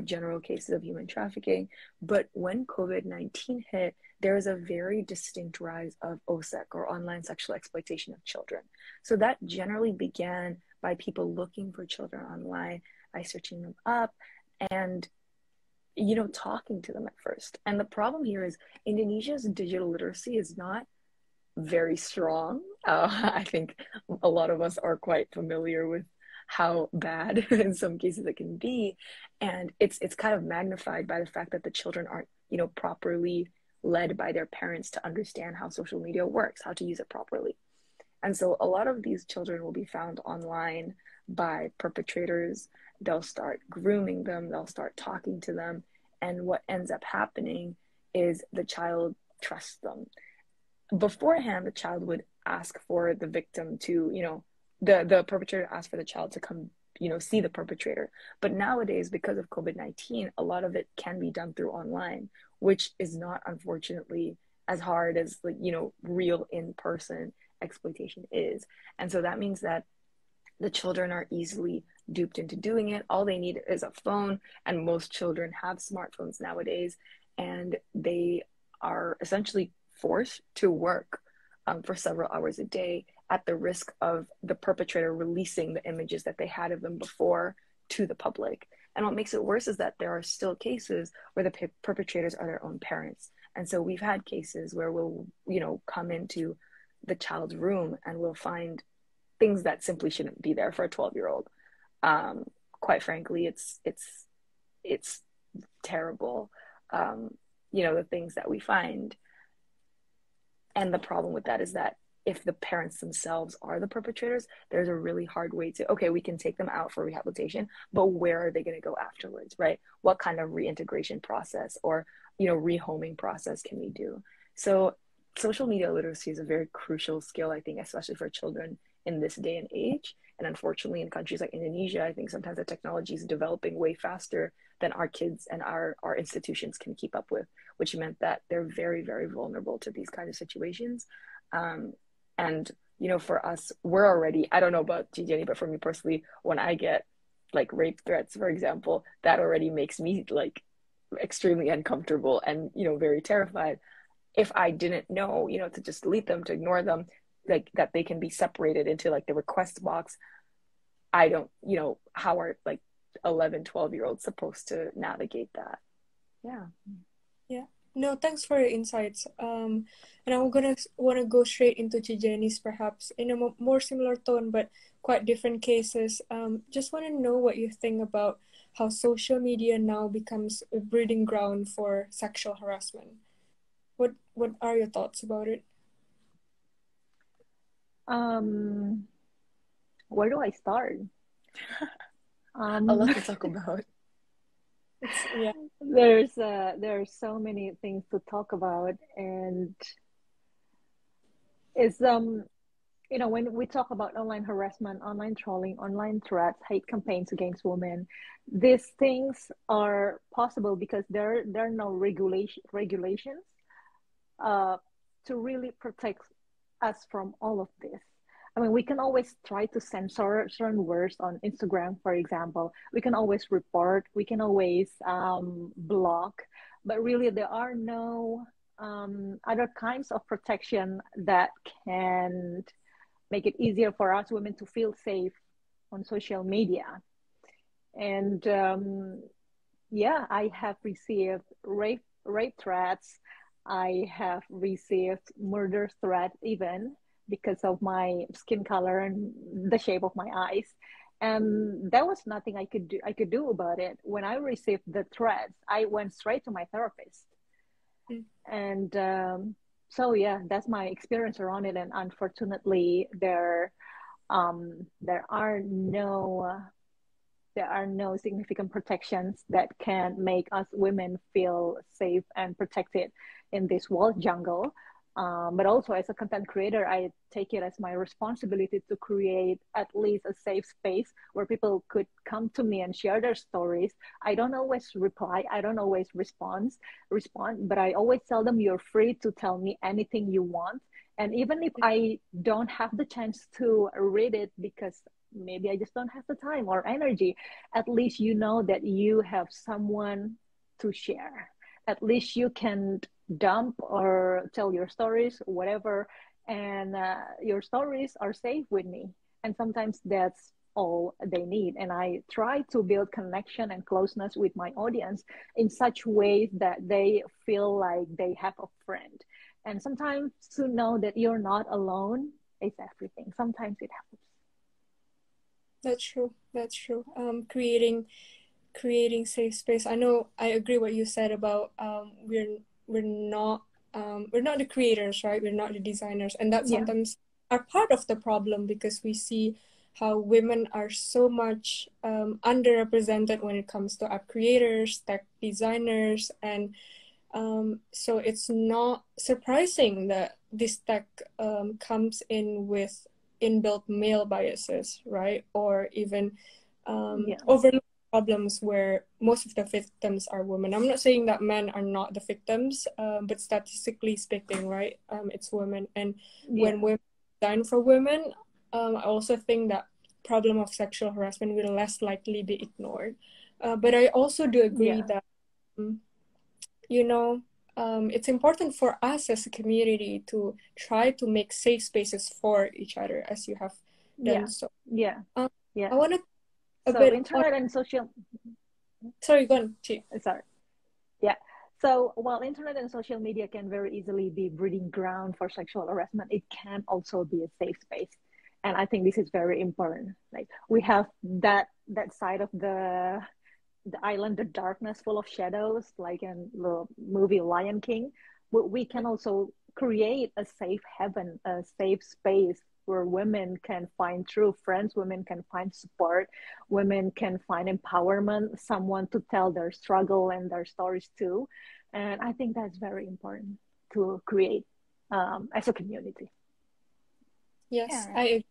general cases of human trafficking. But when COVID-19 hit, there was a very distinct rise of OSEC, or online sexual exploitation of children. So that generally began by people looking for children online, by searching them up and talking to them at first. And the problem here is Indonesia's digital literacy is not very strong. I think a lot of us are quite familiar with how bad in some cases it can be, and it's kind of magnified by the fact that the children aren't properly led by their parents to understand how social media works, how to use it properly. And so a lot of these children will be found online by perpetrators. They'll start grooming them, they'll start talking to them. And what ends up happening is the child trusts them. Beforehand, the child would ask for the victim to, the perpetrator asked for the child to come, see the perpetrator. But nowadays, because of COVID-19, a lot of it can be done through online, which is not, unfortunately, as hard as real in-person exploitation is. And so that means that the children are easily duped into doing it. All they need is a phone, and most children have smartphones nowadays, and they are essentially forced to work for several hours a day at the risk of the perpetrator releasing the images that they had of them before to the public. And what makes it worse is that there are still cases where the perpetrators are their own parents. And so we've had cases where we'll, come into the child's room and we'll find things that simply shouldn't be there for a 12-year-old. Quite frankly, it's terrible. the things that we find. And the problem with that is that if the parents themselves are the perpetrators, there's a really hard way to, okay, we can take them out for rehabilitation, but where are they going to go afterwards, right? What kind of reintegration process or, rehoming process can we do? So social media literacy is a very crucial skill, I think, especially for children in this day and age. And unfortunately, in countries like Indonesia, I think sometimes the technology is developing way faster than our kids and our institutions can keep up with, which meant that they're very, very vulnerable to these kinds of situations. And, for us, we're already, I don't know about Jenny, but for me personally, when I get like rape threats, for example, that already makes me like extremely uncomfortable and, very terrified. If I didn't know, to just delete them, to ignore them, like that they can be separated into like the request box. I don't, how are like 11, 12-year-olds supposed to navigate that? Yeah. Yeah. No, thanks for your insights. And I'm gonna want to go straight into Jenny's, perhaps in a more similar tone, but quite different cases. Just want to know what you think about how social media now becomes a breeding ground for sexual harassment. What are your thoughts about it? Where do I start? A lot to talk about. Yeah. There's so many things to talk about, and it's when we talk about online harassment, online trolling, online threats, hate campaigns against women, these things are possible because there are no regulations to really protect us from all of this. I mean, we can always try to censor certain words on Instagram, for example. We can always report, we can always block, but really there are no other kinds of protection that can make it easier for us women to feel safe on social media. And I have received rape threats. I have received murder threats even because of my skin color and the shape of my eyes. And there was nothing I could do about it. When I received the threats, I went straight to my therapist. And that's my experience around it. And unfortunately, there are no significant protections that can make us women feel safe and protected in this world jungle. But also as a content creator, I take it as my responsibility to create at least a safe space where people could come to me and share their stories. I don't always reply. I don't always respond, but I always tell them you're free to tell me anything you want. And even if I don't have the chance to read it because maybe I just don't have the time or energy, at least you know that you have someone to share. At least you can dump or tell your stories, whatever, and your stories are safe with me. And sometimes that's all they need. And I try to build connection and closeness with my audience in such ways that they feel like they have a friend. And sometimes to know that you're not alone is everything. Sometimes it helps. That's true. Creating safe space. I know I agree what you said about we're not the creators, right? We're not the designers, and that sometimes are part of the problem because we see how women are so much underrepresented when it comes to app creators, tech designers, and so it's not surprising that this tech comes in with inbuilt male biases, right? Or even overlooked problems where most of the victims are women. I'm not saying that men are not the victims, but statistically speaking, right, it's women. And when women design for women, I also think that problem of sexual harassment will less likely be ignored. But I also do agree that, it's important for us as a community to try to make safe spaces for each other, as you have done. I want to internet and social. Sorry, go on. Sorry. Yeah. So while internet and social media can very easily be breeding ground for sexual harassment, it can also be a safe space. And I think this is very important. Like we have that side of the the island, the darkness full of shadows, like in the movie Lion King, we can also create a safe heaven, a safe space where women can find true friends, women can find support, women can find empowerment, someone to tell their struggle and their stories to. And I think that's very important to create as a community. Yes, Yeah. I agree.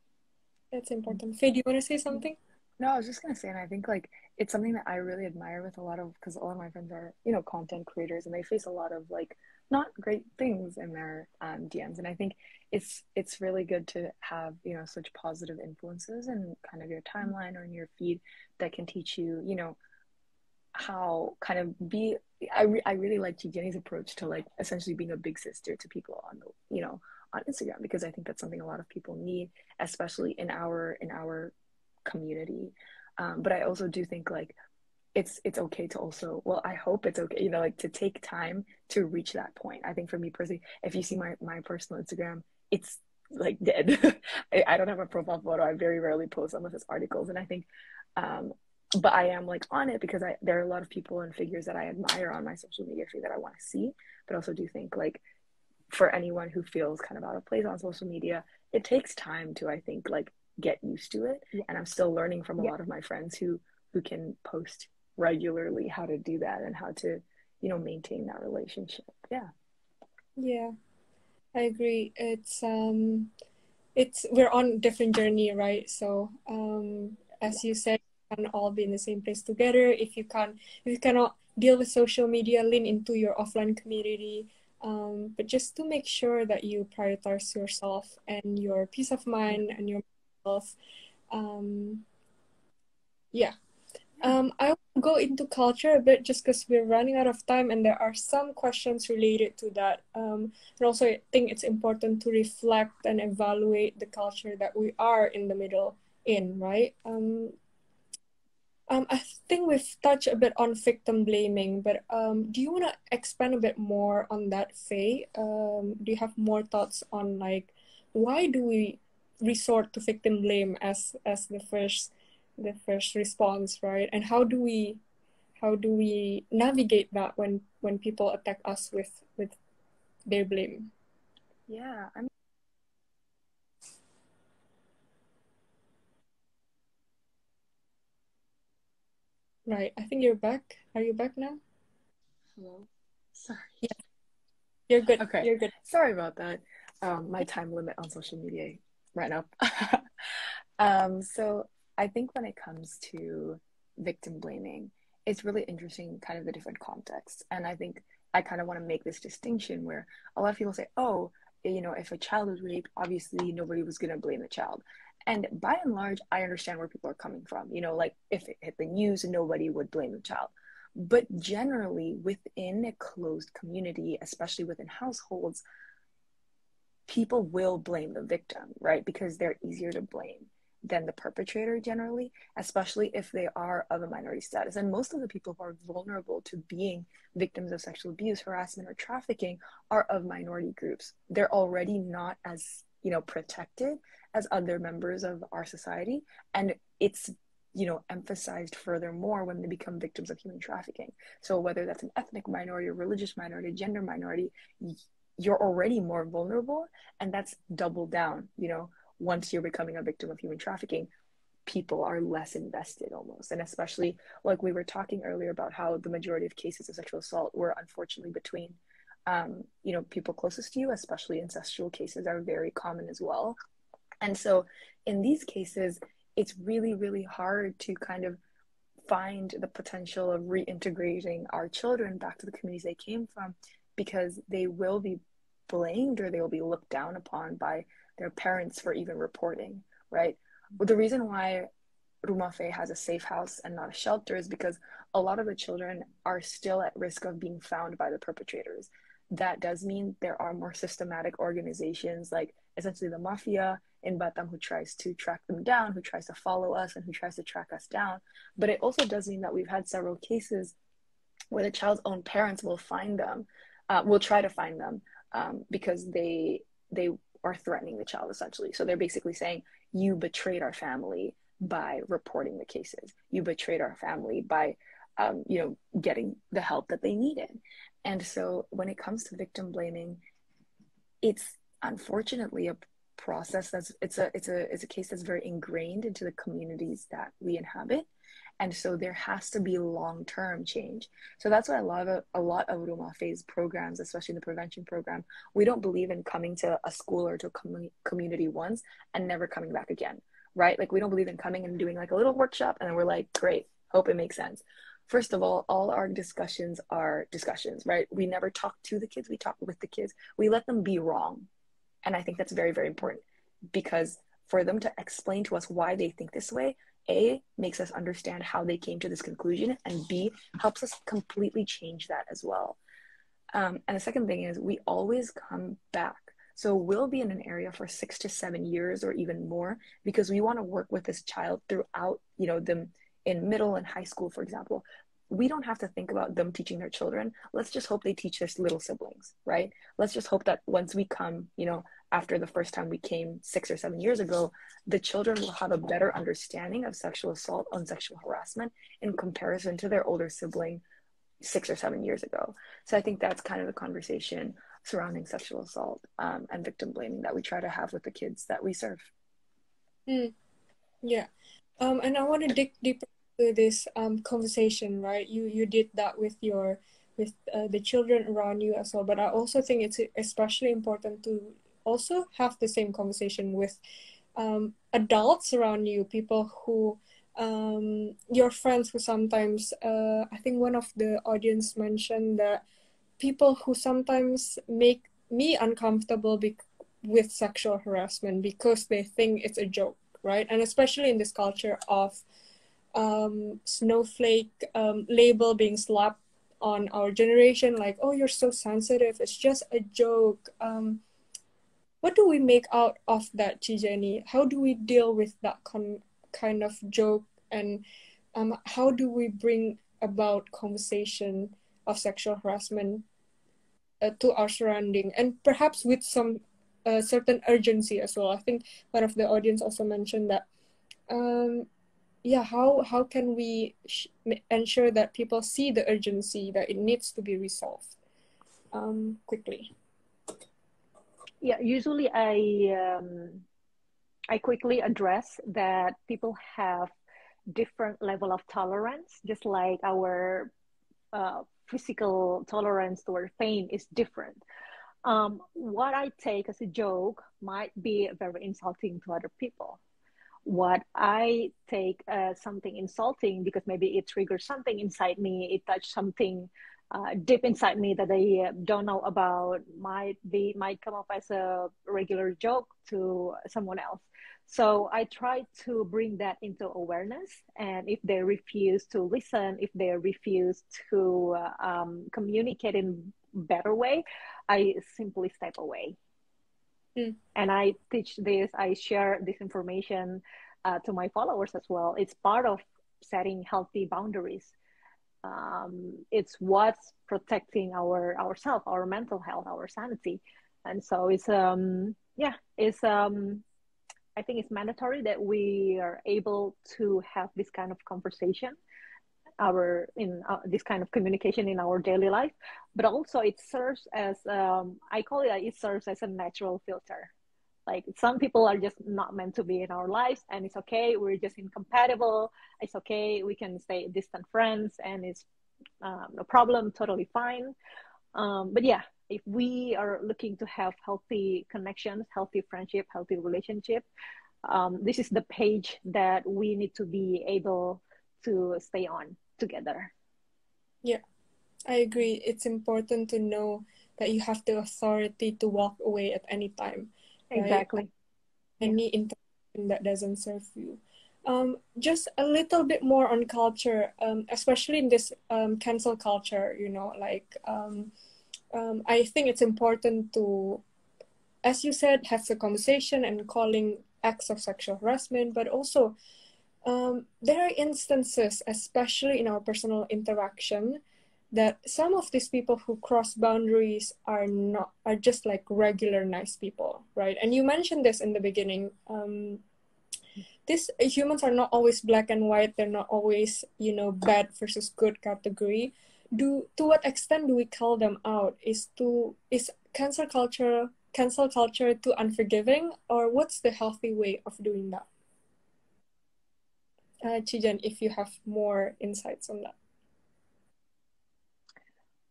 That's important. Faye, do you want to say something? No, I was just gonna say, and I think like it's something that I really admire with a lot of, because a lot of my friends are, you know, content creators, and they face a lot of like not great things in their DMs, and I think it's really good to have, you know, such positive influences in kind of your timeline or in your feed that can teach you, you know, how kind of be. I really like Jenny's approach to like essentially being a big sister to people on the, you know, on Instagram, because I think that's something a lot of people need, especially in our community. But I also do think like it's okay to also, well, I hope it's okay, you know, like to take time to reach that point. I think for me personally, if you see my personal Instagram, it's like dead. I don't have a profile photo. I very rarely post unless it's articles. And I think but I am like on it because there are a lot of people and figures that I admire on my social media feed that I want to see. But also do think like for anyone who feels kind of out of place on social media, it takes time to, I think, like get used to it. Yeah. And I'm still learning from a Yeah. lot of my friends who can post regularly how to do that and how to, you know, maintain that relationship. Yeah. Yeah, I agree. It's we're on a different journey, right? So as you said, we can all be in the same place together. If you cannot deal with social media, lean into your offline community. But just to make sure that you prioritize yourself and your peace of mind and your health. Yeah. I will go into culture a bit just because we're running out of time, and there are some questions related to that. And also, I think it's important to reflect and evaluate the culture that we are in the middle in, right? I think we've touched a bit on victim blaming, but do you want to expand a bit more on that, Faye? Do you have more thoughts on like why do we resort to victim blame as the first response, right? And how do we navigate that when people attack us with their blame? Yeah, I mean, Right. I think you're back. Are you back now? hello. Sorry. Yeah, you're good. Okay. You're good. Sorry about that. My time limit on social media ran up. So I think when it comes to victim blaming, it's really interesting, kind of the different contexts. And I think I kind of want to make this distinction where a lot of people say, oh, you know, if a child was raped, obviously nobody was going to blame the child. And by and large, I understand where people are coming from. You know, like if it hit the news, nobody would blame the child. But generally, within a closed community, especially within households, people will blame the victim, right? Because they're easier to blame than the perpetrator generally, especially if they are of a minority status. And most of the people who are vulnerable to being victims of sexual abuse, harassment, or trafficking are of minority groups. They're already not as, you know, protected as other members of our society. And it's, you know, emphasized furthermore when they become victims of human trafficking. So whether that's an ethnic minority, a religious minority, gender minority, you're already more vulnerable, and that's double down. You know, once you're becoming a victim of human trafficking, people are less invested almost. And especially like we were talking earlier about how the majority of cases of sexual assault were unfortunately between you know, people closest to you, especially incestual cases are very common as well. And so in these cases, it's really, really hard to kind of find the potential of reintegrating our children back to the communities they came from, because they will be blamed or they will be looked down upon by their parents for even reporting, right? But the reason why Rumah Fe has a safe house and not a shelter is because a lot of the children are still at risk of being found by the perpetrators. That does mean there are more systematic organizations like essentially the mafia in Batam who tries to track them down, who tries to follow us, and who tries to track us down. But it also does mean that we've had several cases where the child's own parents will find them, will try to find them because they are threatening the child essentially. So they're basically saying, you betrayed our family by reporting the cases. You betrayed our family by getting the help that they needed. And so when it comes to victim blaming, it's unfortunately a process it's a case that's very ingrained into the communities that we inhabit. And so there has to be long-term change. So that's why a lot of Rumah Phase programs, especially the prevention program, we don't believe in coming to a school or to a community once and never coming back again, right? Like we don't believe in coming and doing like a little workshop and then we're like, great, hope it makes sense. First of all our discussions are discussions, right? We never talk to the kids, we talk with the kids. We let them be wrong. And I think that's very, very important, because for them to explain to us why they think this way, A, makes us understand how they came to this conclusion, and B, helps us completely change that as well. And the second thing is we always come back. So we'll be in an area for 6 to 7 years or even more, because we want to work with this child throughout, them in middle and high school, for example. We don't have to think about them teaching their children. Let's just hope they teach their little siblings, right? Let's just hope that once we come, after the first time we came 6 or 7 years ago, the children will have a better understanding of sexual assault and sexual harassment in comparison to their older sibling 6 or 7 years ago. So I think that's kind of the conversation surrounding sexual assault and victim blaming that we try to have with the kids that we serve. Yeah. And I want to dig deeper into this conversation, right? You did that with the children around you as well, but I also think it's especially important to also have the same conversation with adults around you, people who your friends who sometimes I think one of the audience mentioned that people who sometimes make me uncomfortable with sexual harassment because they think it's a joke, right? And especially in this culture of snowflake label being slapped on our generation, like, oh, you're so sensitive, it's just a joke. What do we make out of that, Chijeni? How do we deal with that kind of joke, and how do we bring about conversation of sexual harassment to our surrounding, and perhaps with some certain urgency as well? I think one of the audience also mentioned that how can we ensure that people see the urgency that it needs to be resolved quickly? Yeah, usually I quickly address that people have different level of tolerance, just like our physical tolerance toward pain is different. What I take as a joke might be very insulting to other people. What I take as something insulting because maybe it triggers something inside me, it touched something deep inside me that I don't know about, might come up as a regular joke to someone else. So I try to bring that into awareness, and if they refuse to listen, if they refuse to communicate in better way, I simply step away. And I teach this, I share this information to my followers as well. It's part of setting healthy boundaries. It's what's protecting ourselves, our mental health, our sanity. And so it's I think it's mandatory that we are able to have this kind of conversation, this kind of communication in our daily life. But also it serves as it serves as a natural filter. Like, some people are just not meant to be in our lives, and it's okay, we're just incompatible, it's okay, we can stay distant friends, and it's no problem, totally fine. But yeah, if we are looking to have healthy connections, healthy friendship, healthy relationship, this is the page that we need to be able to stay on together. Yeah, I agree. It's important to know that you have the authority to walk away at any time. Exactly. Right? Any interaction that doesn't serve you. Just a little bit more on culture, especially in this cancel culture, I think it's important to, as you said, have the conversation and calling acts of sexual harassment, but also there are instances, especially in our personal interaction, that some of these people who cross boundaries are just like regular nice people, right? And you mentioned this in the beginning. These humans are not always black and white. They're not always, bad versus good category. To what extent do we call them out? Is cancel culture too unforgiving, or what's the healthy way of doing that? Chijen, if you have more insights on that.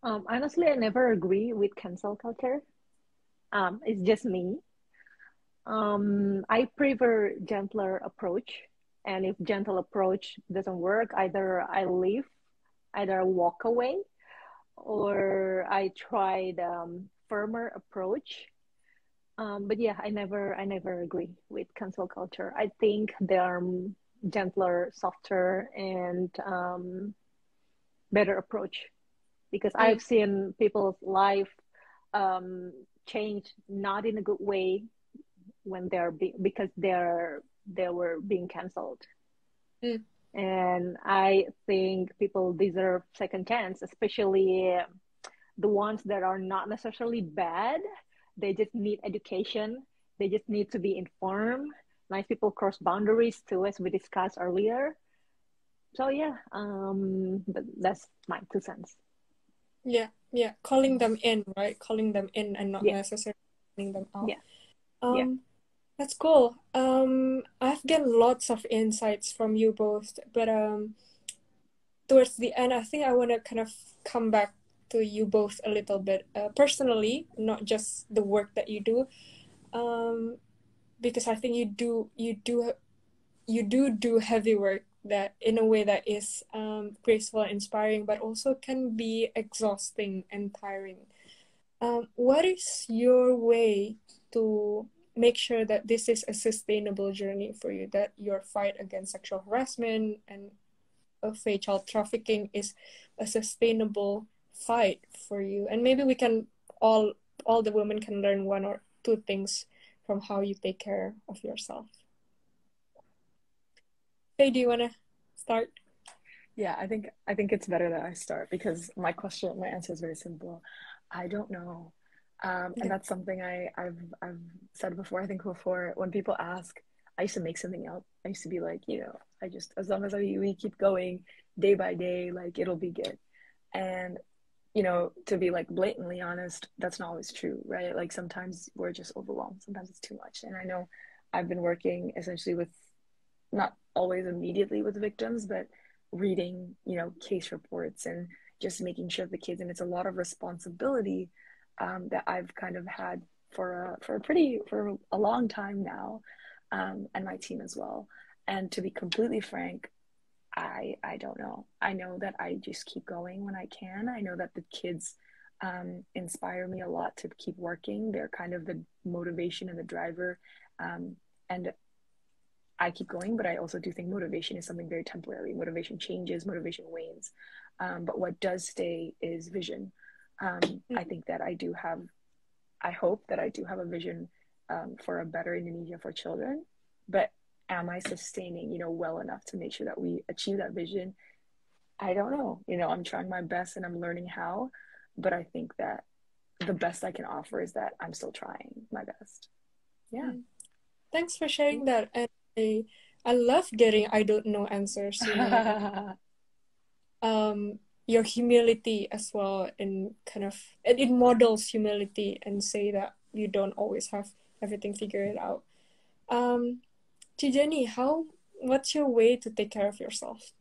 Honestly, I never agree with cancel culture. It's just me. I prefer gentler approach, and if gentle approach doesn't work, either I leave, either I walk away, or I tried firmer approach. But yeah, I never agree with cancel culture. I think they are gentler, softer, and better approach because I've seen people's life um, change not in a good way when because they were being canceled. Mm. And I think people deserve second chance, especially the ones that are not necessarily bad. They just need education. They just need to be informed. Nice people cross boundaries too, as we discussed earlier. So yeah, but that's my 2 cents. Yeah, calling them in, right? Calling them in and not Yeah, necessarily calling them out. yeah, yeah. That's cool. I've gotten lots of insights from you both, but towards the end, I think I want to kind of come back to you both a little bit, personally, not just the work that you do, because I think you do heavy work that in a way that is graceful and inspiring, but also can be exhausting and tiring. What is your way to make sure that this is a sustainable journey for you, that your fight against sexual harassment and child trafficking is a sustainable fight for you? And maybe we can all the women can learn one or two things from how you take care of yourself. Hey, do you want to start? Yeah, I think it's better that I start because my answer is very simple. I don't know. And Okay. that's something I've said before. I think before when people ask, I used to make something up. I used to be like, I just as long as we keep going day by day, like it'll be good. And to be like blatantly honest, that's not always true, right? Like sometimes we're just overwhelmed. Sometimes it's too much. And I know I've been working essentially with not always immediately with victims, but reading, case reports and just making sure the kids, and it's a lot of responsibility that I've kind of had for a long time now, and my team as well. And to be completely frank, I don't know. I know that I just keep going when I can. I know that the kids inspire me a lot to keep working. They're kind of the motivation and the driver. And I keep going, but I also do think motivation is something very temporary. Motivation changes, motivation wanes. But what does stay is vision. I think that I hope that I do have a vision for a better Indonesia for children. But am I sustaining, well enough to make sure that we achieve that vision? I don't know. I'm trying my best and I'm learning how. But I think that the best I can offer is that I'm still trying my best. Yeah. Thanks for sharing that. And I love getting I don't know answers, your humility as well, and it models humility and say that you don't always have everything figured out. Chijeni, what's your way to take care of yourself?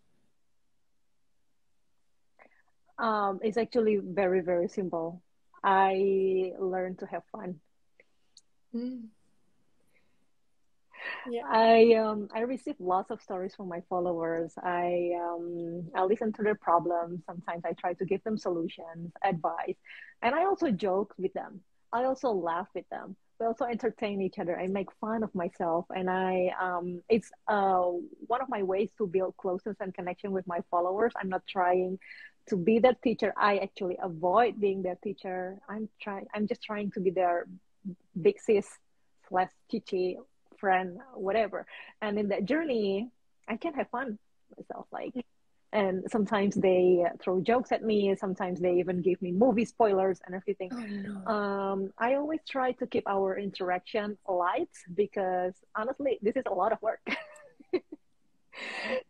It's actually very, very simple. I learned to have fun. Yeah. I receive lots of stories from my followers. I listen to their problems. Sometimes I try to give them solutions, advice, and I also joke with them. I also laugh with them. We also entertain each other. I make fun of myself, and it's one of my ways to build closeness and connection with my followers. I'm not trying to be their teacher. I actually avoid being their teacher. I'm just trying to be their big sis slash chichi friend, whatever. And in that journey, I can have fun myself. And sometimes they throw jokes at me. Sometimes they even give me movie spoilers and everything. Oh, no. I always try to keep our interaction light because honestly, this is a lot of work.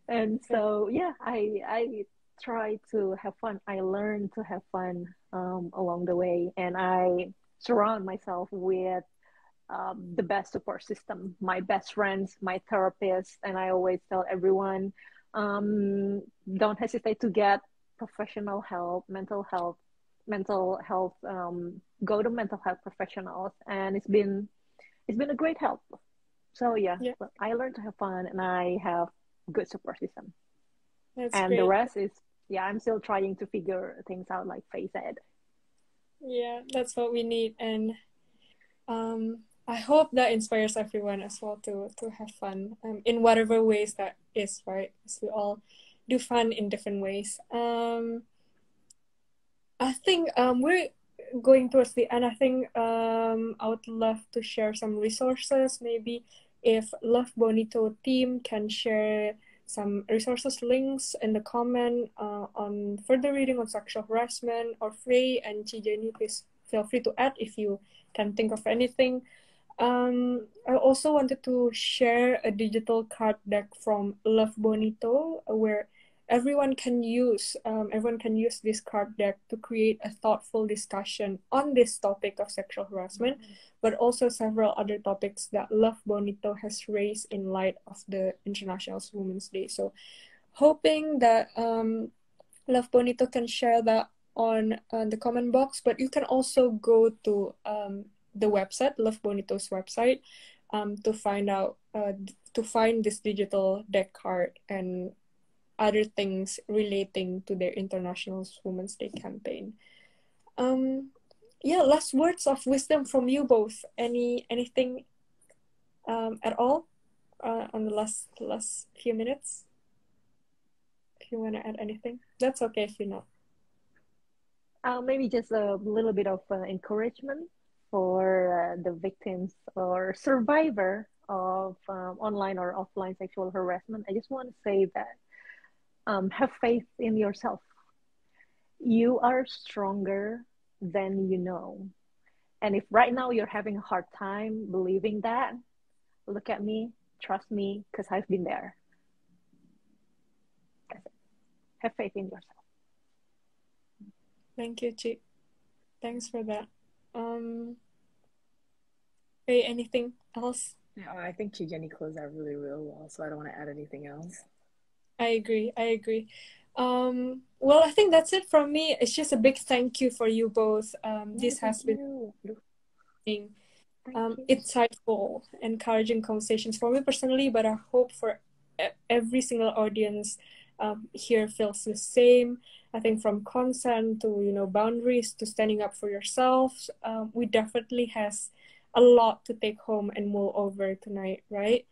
And so yeah, I try to have fun. I learn to have fun along the way, and I surround myself with the best support system, my best friends, my therapist, and I always tell everyone, don't hesitate to get professional help, mental health. Go to mental health professionals, and it's been a great help. So yeah, Yeah, I learned to have fun, and I have good support system, that's and the great. rest is yeah, I'm still trying to figure things out, like Faye said. Yeah, that's what we need. And I hope that inspires everyone as well to have fun in whatever ways that is, right? Because we all do fun in different ways. I think we're going towards the end. I think I would love to share some resources. Maybe if Love Bonito team can share some resources links in the comment on further reading on sexual harassment, or Frey and Chijeni, please feel free to add if you can think of anything. I also wanted to share a digital card deck from Love Bonito where everyone can use this card deck to create a thoughtful discussion on this topic of sexual harassment, but also several other topics that Love Bonito has raised in light of the International Women's Day. So hoping that Love Bonito can share that on the comment box, but you can also go to the website, Love Bonito's website, to find out to find this digital deck card and other things relating to their International Women's Day campaign. Yeah, last words of wisdom from you both. Anything at all on the last few minutes? If you want to add anything, that's okay if you're not. Maybe just a little bit of encouragement for the victims or survivor of online or offline sexual harassment. I just want to say that have faith in yourself. You are stronger than you know. And if right now you're having a hard time believing that, look at me, trust me, because I've been there. That's it. Have faith in yourself. Thank you, Chi. Thanks for that. Hey, anything else? Yeah, I think Chijeni closed that really, really well, so I don't want to add anything else. I agree. Well, I think that's it from me. It's just a big thank you for you both. This has been insightful, encouraging conversations for me personally, but I hope for every single audience here feels the same. I think from consent to boundaries to standing up for yourselves, we definitely has a lot to take home and mull over tonight, right?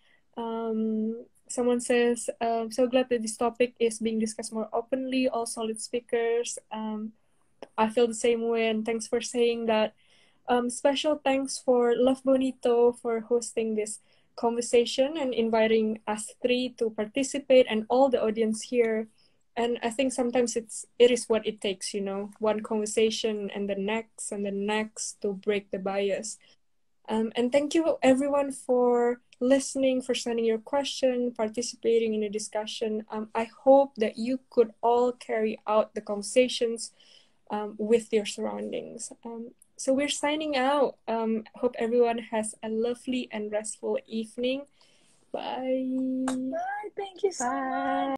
Someone says, so glad that this topic is being discussed more openly, all solid speakers. I feel the same way, and thanks for saying that. Special thanks for Love Bonito for hosting this conversation and inviting us three to participate and all the audience here. And I think sometimes it is what it takes, one conversation and the next to break the bias. And thank you everyone for listening, for sending your question, participating in the discussion. I hope that you could all carry out the conversations with your surroundings. So we're signing out. Hope everyone has a lovely and restful evening. Bye. Bye. Thank you so much.